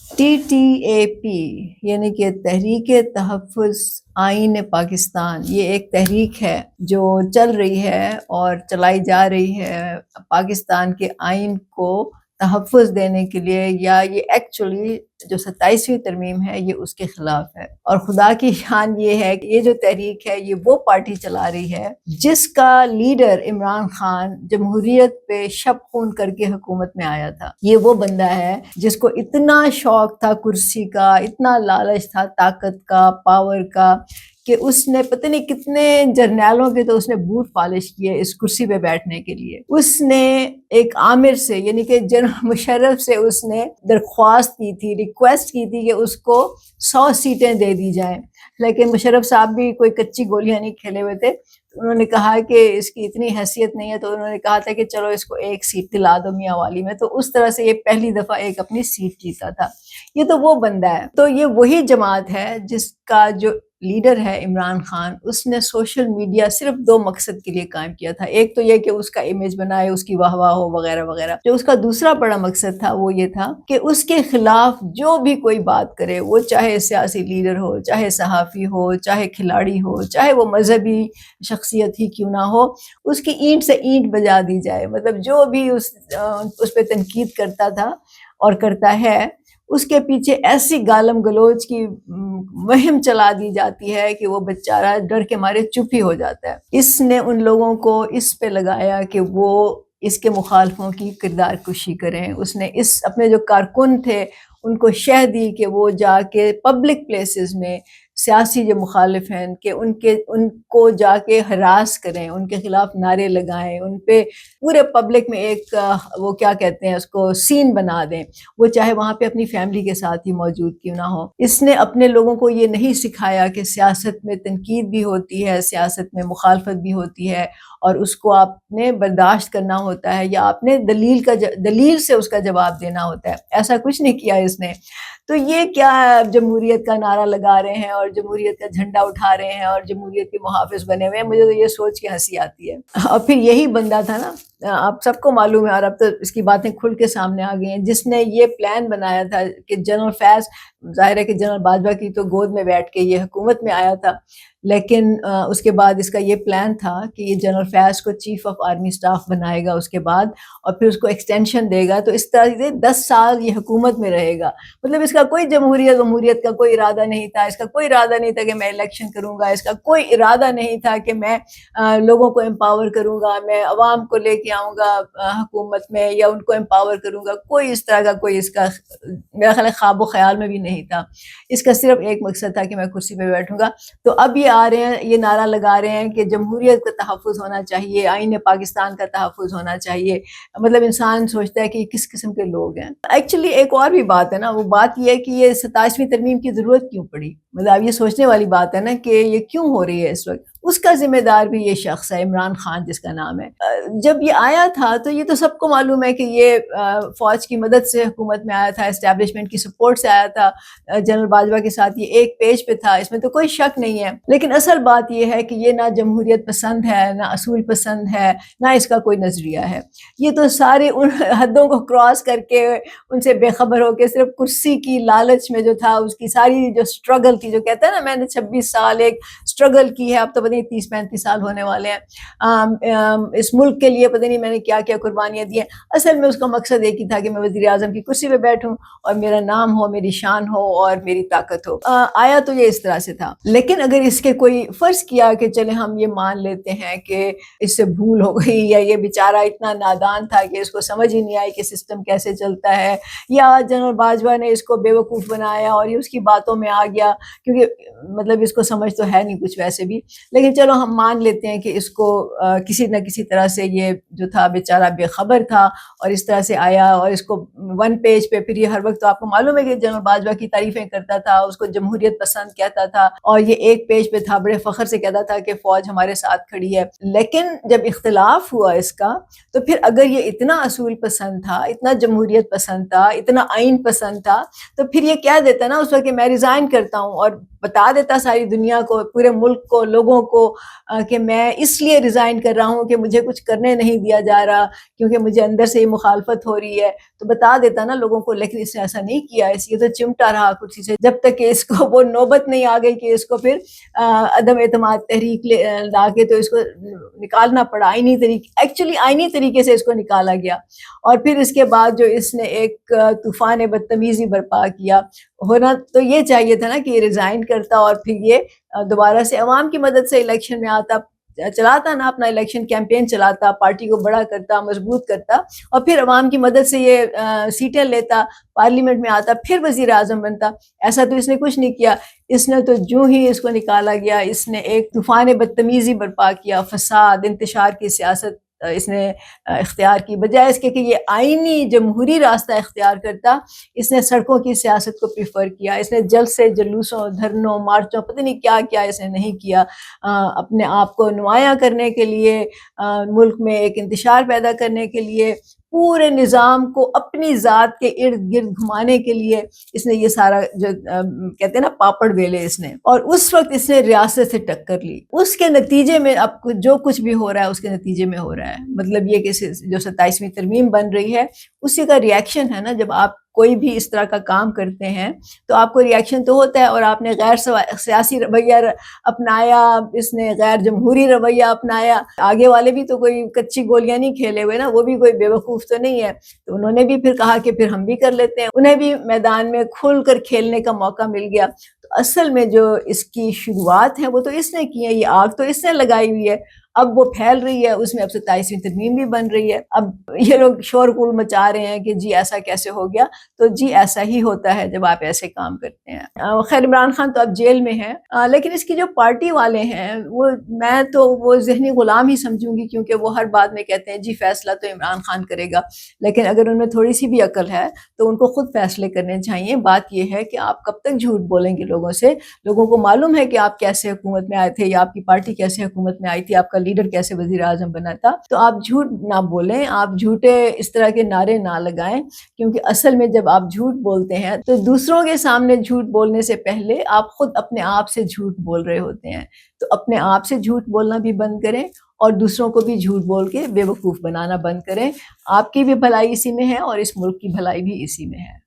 T T A پی یعنی کہ تحریک تحفظ آئین پاکستان، یہ ایک تحریک ہے جو چل رہی ہے اور چلائی جا رہی ہے پاکستان کے آئین کو تحفظ دینے کے لیے، یا یہ ایکچولی جو 27ویں ترمیم ہے یہ اس کے خلاف ہے۔ اور خدا کی شان یہ ہے کہ یہ جو تحریک ہے یہ وہ پارٹی چلا رہی ہے جس کا لیڈر عمران خان جمہوریت پہ شب خون کر کے حکومت میں آیا تھا۔ یہ وہ بندہ ہے جس کو اتنا شوق تھا کرسی کا، اتنا لالچ تھا طاقت کا، پاور کا، کہ اس نے پتہ نہیں کتنے جرنیلوں کے تو اس نے بوٹ پالش کیے اس کرسی پہ بیٹھنے کے لیے۔ اس نے ایک عامر سے یعنی کہ جنرل مشرف سے اس نے درخواست کی تھی، ریکویسٹ کی تھی کہ اس کو 100 سیٹیں دے دی جائیں، لیکن مشرف صاحب بھی کوئی کچی گولیاں نہیں کھیلے ہوئے تھے۔ انہوں نے کہا کہ اس کی اتنی حیثیت نہیں ہے، تو انہوں نے کہا تھا کہ چلو اس کو ایک سیٹ دلا دو میاں والی میں، تو اس طرح سے یہ پہلی دفعہ ایک اپنی سیٹ جیتا تھا۔ یہ تو وہ بندہ ہے، تو یہ وہی جماعت ہے جس کا جو لیڈر ہے عمران خان، اس نے سوشل میڈیا صرف 2 مقصد کے لیے قائم کیا تھا۔ ایک تو یہ کہ اس کا امیج بنائے، اس کی واہ واہ ہو وغیرہ وغیرہ۔ جو اس کا دوسرا بڑا مقصد تھا وہ یہ تھا کہ اس کے خلاف جو بھی کوئی بات کرے، وہ چاہے سیاسی لیڈر ہو، چاہے صحافی ہو، چاہے کھلاڑی ہو، چاہے وہ مذہبی شخصیت ہی کیوں نہ ہو، اس کی اینٹ سے اینٹ بجا دی جائے۔ مطلب جو بھی اس پہ تنقید کرتا تھا اور کرتا ہے، اس کے پیچھے ایسی گالم گلوچ کی مہم چلا دی جاتی ہے کہ وہ بیچارہ ڈر کے مارے چپ ہی ہو جاتا ہے۔ اس نے ان لوگوں کو اس پہ لگایا کہ وہ اس کے مخالفوں کی کردار کشی کریں۔ اس نے اپنے جو کارکن تھے ان کو شہ دی کہ وہ جا کے پبلک پلیسز میں سیاسی جو مخالف ہیں کہ ان کو جا کے ہراس کریں، ان کے خلاف نعرے لگائیں، ان پہ پورے پبلک میں ایک وہ کیا کہتے ہیں اس کو سین بنا دیں، وہ چاہے وہاں پہ اپنی فیملی کے ساتھ ہی موجود کیوں نہ ہو۔ اس نے اپنے لوگوں کو یہ نہیں سکھایا کہ سیاست میں تنقید بھی ہوتی ہے، سیاست میں مخالفت بھی ہوتی ہے، اور اس کو آپ نے برداشت کرنا ہوتا ہے، یا آپ نے دلیل سے اس کا جواب دینا ہوتا ہے۔ ایسا کچھ نہیں کیا اس نے۔ تو یہ کیا جمہوریت کا نعرہ لگا رہے ہیں اور جمہوریت کا جھنڈا اٹھا رہے ہیں اور جمہوریت کے محافظ بنے ہوئے ہیں، مجھے تو یہ سوچ کے ہنسی آتی ہے۔ اور پھر یہی بندہ تھا نا، آپ سب کو معلوم ہے اور اب تو اس کی باتیں کھل کے سامنے آ گئی ہیں، جس نے یہ پلان بنایا تھا کہ جنرل فیض، ظاہر ہے کہ جنرل باجوہ کی تو گود میں بیٹھ کے یہ حکومت میں آیا تھا، لیکن اس کے بعد اس کا یہ پلان تھا کہ یہ جنرل فیض کو چیف آف آرمی سٹاف بنائے گا اس کے بعد، اور پھر اس کو ایکسٹینشن دے گا، تو اس طرح سے 10 سال یہ حکومت میں رہے گا۔ مطلب اس کا کوئی جمہوریت کا کوئی ارادہ نہیں تھا، اس کا کوئی ارادہ نہیں تھا کہ میں الیکشن کروں گا، اس کا کوئی ارادہ نہیں تھا کہ میں لوگوں کو امپاور کروں گا، میں عوام کو لے کے آؤں گا حکومت میں یا ان کو امپاور کروں گا، کوئی اس طرح کا کوئی اس کا میرا خیال ہے خواب و خیال میں بھی نہیں تھا۔ اس کا صرف ایک مقصد تھا کہ میں کرسی پہ بیٹھوں گا۔ تو اب یہ آ رہے ہیں، یہ نعرہ لگا رہے ہیں کہ جمہوریت کا تحفظ ہونا چاہیے، آئین پاکستان کا تحفظ ہونا چاہیے۔ مطلب انسان سوچتا ہے کہ یہ کس قسم کے لوگ ہیں۔ ایکچولی ایک اور بھی بات ہے نا، وہ بات یہ ہے کہ یہ 27ویں ترمیم کی ضرورت کیوں پڑی؟ مطلب یہ سوچنے والی بات ہے نا کہ یہ کیوں ہو رہی ہے اس وقت۔ اس کا ذمہ دار بھی یہ شخص ہے، عمران خان جس کا نام ہے۔ جب یہ آیا تھا تو یہ تو سب کو معلوم ہے کہ یہ فوج کی مدد سے حکومت میں آیا تھا، اسٹیبلشمنٹ کی سپورٹ سے آیا تھا، جنرل باجوہ کے ساتھ یہ ایک پیج پہ تھا، اس میں تو کوئی شک نہیں ہے۔ لیکن اصل بات یہ ہے کہ یہ نہ جمہوریت پسند ہے، نہ اصول پسند ہے، نہ اس کا کوئی نظریہ ہے۔ یہ تو سارے ان حدوں کو کراس کر کے، ان سے بے خبر ہو کے، صرف کرسی کی لالچ میں جو تھا، اس کی ساری جو سٹرگل تھی، جو کہتا ہے نا میں نے 26 سال ایک سٹرگل کی ہے، اب تو پتہ نہیں 30-35 سال ہونے والے ہیں، اس ملک کے لیے پتہ نہیں میں نے کیا کیا قربانیاں دی ہیں۔ اصل میں اس کا مقصد ایک ہی تھا کہ میں وزیر اعظم کی کرسی پہ بیٹھوں اور میرا نام ہو، میری شان ہو اور میری طاقت ہو۔ آیا تو یہ اس طرح سے تھا۔ لیکن اگر اس کے کوئی فرض کیا کہ چلے ہم یہ مان لیتے ہیں کہ اس سے بھول ہو گئی، یا یہ بیچارہ اتنا نادان تھا کہ اس کو سمجھ ہی نہیں آئی کہ سسٹم کیسے چلتا ہے، یا جنرل باجوہ نے اس کو بے وقوف بنایا اور یہ اس کی باتوں میں آ گیا، کیونکہ مطلب اس کو سمجھ تو ہے نہیں کچھ ویسے بھی، لیکن چلو ہم مان لیتے ہیں کہ اس کو کسی نہ کسی طرح سے یہ جو تھا بیچارہ بے خبر تھا اور اس طرح سے آیا، اور اس کو 1 پیج پہ پھر یہ ہر وقت تو آپ کو معلوم ہے کہ جنرل باجوہ کی تعریفیں کرتا تھا، اس کو جمہوریت پسند کہتا تھا، اور یہ ایک پیج پہ تھا بڑے فخر سے کہتا تھا کہ فوج ہمارے ساتھ کھڑی ہے۔ لیکن جب اختلاف ہوا اس کا، تو پھر اگر یہ اتنا اصول پسند تھا، اتنا جمہوریت پسند تھا، اتنا آئین پسند تھا، تو پھر یہ کہہ دیتا نا اس وقت کہ میں ریزائن کرتا ہوں اور بتا دیتا ساری دنیا کو، پورے ملک کو، لوگوں کو کہ میں اس لیے ریزائن کر رہا ہوں کہ مجھے کچھ کرنے نہیں دیا جا رہا کیونکہ مجھے اندر سے یہ مخالفت ہو رہی ہے، تو بتا دیتا نا لوگوں کو، لیکن اس نے ایسا نہیں کیا، یہ تو چمٹا رہا کرسی سے جب تک کہ اس کو وہ نوبت نہیں آ گئی کہ اس کو پھر عدم اعتماد تحریک لا کے تو اس کو نکالنا پڑا آئینی طریقے، ایکچولی آئینی طریقے سے اس کو نکالا گیا، اور پھر اس کے بعد جو اس نے ایک طوفان بدتمیزی برپا کیا، ہونا تو یہ چاہیے تھا نا کہ یہ ریزائن کرتا اور پھر یہ دوبارہ سے عوام کی مدد سے الیکشن میں آتا، چلاتا نا اپنا الیکشن کیمپین چلاتا، پارٹی کو بڑا کرتا، مضبوط کرتا، اور پھر عوام کی مدد سے یہ سیٹیں لیتا، پارلیمنٹ میں آتا، پھر وزیر اعظم بنتا۔ ایسا تو اس نے کچھ نہیں کیا، اس نے تو جو ہی اس کو نکالا گیا، اس نے ایک طوفان بدتمیزی برپا کیا، فساد، انتشار کی سیاست اس نے اختیار کی، بجائے اس کے کہ یہ آئینی جمہوری راستہ اختیار کرتا، اس نے سڑکوں کی سیاست کو پریفر کیا، اس نے جلد سے جلوسوں، دھرنوں، مارچوں، پتہ نہیں کیا کیا اس نے نہیں کیا، اپنے آپ کو نمایاں کرنے کے لیے، ملک میں ایک انتشار پیدا کرنے کے لیے، پورے نظام کو اپنی ذات کے ارد گرد گھمانے کے لیے اس نے یہ سارا جو کہتے ہیں نا پاپڑ بیلے اس نے، اور اس وقت اس نے ریاست سے ٹکر لی، اس کے نتیجے میں اب جو کچھ بھی ہو رہا ہے اس کے نتیجے میں ہو رہا ہے، مطلب یہ کہ جو 27ویں ترمیم بن رہی ہے اسی کا ریاکشن ہے نا، جب آپ کوئی بھی اس طرح کا کام کرتے ہیں تو آپ کو ریاکشن تو ہوتا ہے، اور آپ نے غیر سیاسی رویہ اپنایا، اس نے غیر جمہوری رویہ اپنایا، آگے والے بھی تو کوئی کچی گولیاں نہیں کھیلے ہوئے نا، وہ بھی کوئی بے وقوف تو نہیں ہے، تو انہوں نے بھی پھر کہا کہ پھر ہم بھی کر لیتے ہیں، انہیں بھی میدان میں کھل کر کھیلنے کا موقع مل گیا۔ تو اصل میں جو اس کی شروعات ہے وہ تو اس نے کی ہے، یہ آگ تو اس نے لگائی ہوئی ہے، اب وہ پھیل رہی ہے، اس میں اب 27ویں ترمیم بھی بن رہی ہے، اب یہ لوگ شور غل مچا رہے ہیں کہ جی ایسا کیسے ہو گیا، تو جی ایسا ہی ہوتا ہے جب آپ ایسے کام کرتے ہیں۔ خیر عمران خان تو اب جیل میں ہے، لیکن اس کی جو پارٹی والے ہیں وہ، میں تو وہ ذہنی غلام ہی سمجھوں گی، کیونکہ وہ ہر بات میں کہتے ہیں جی فیصلہ تو عمران خان کرے گا، لیکن اگر ان میں تھوڑی سی بھی عقل ہے تو ان کو خود فیصلے کرنے چاہیے۔ بات یہ ہے کہ آپ کب تک جھوٹ بولیں گے لوگوں سے، لوگوں کو معلوم ہے کہ آپ کیسے حکومت میں آئے تھے، یا آپ کی پارٹی کیسے حکومت میں آئی تھی، آپ کا لیڈر کیسے وزیر اعظم بنا تھا، تو آپ جھوٹ نہ بولیں، آپ جھوٹے اس طرح کے نعرے نہ لگائیں، کیونکہ اصل میں جب آپ جھوٹ بولتے ہیں تو دوسروں کے سامنے جھوٹ بولنے سے پہلے آپ خود اپنے آپ سے جھوٹ بول رہے ہوتے ہیں، تو اپنے آپ سے جھوٹ بولنا بھی بند کریں اور دوسروں کو بھی جھوٹ بول کے بے وقوف بنانا بند کریں، آپ کی بھی بھلائی اسی میں ہے اور اس ملک کی بھلائی بھی اسی میں ہے۔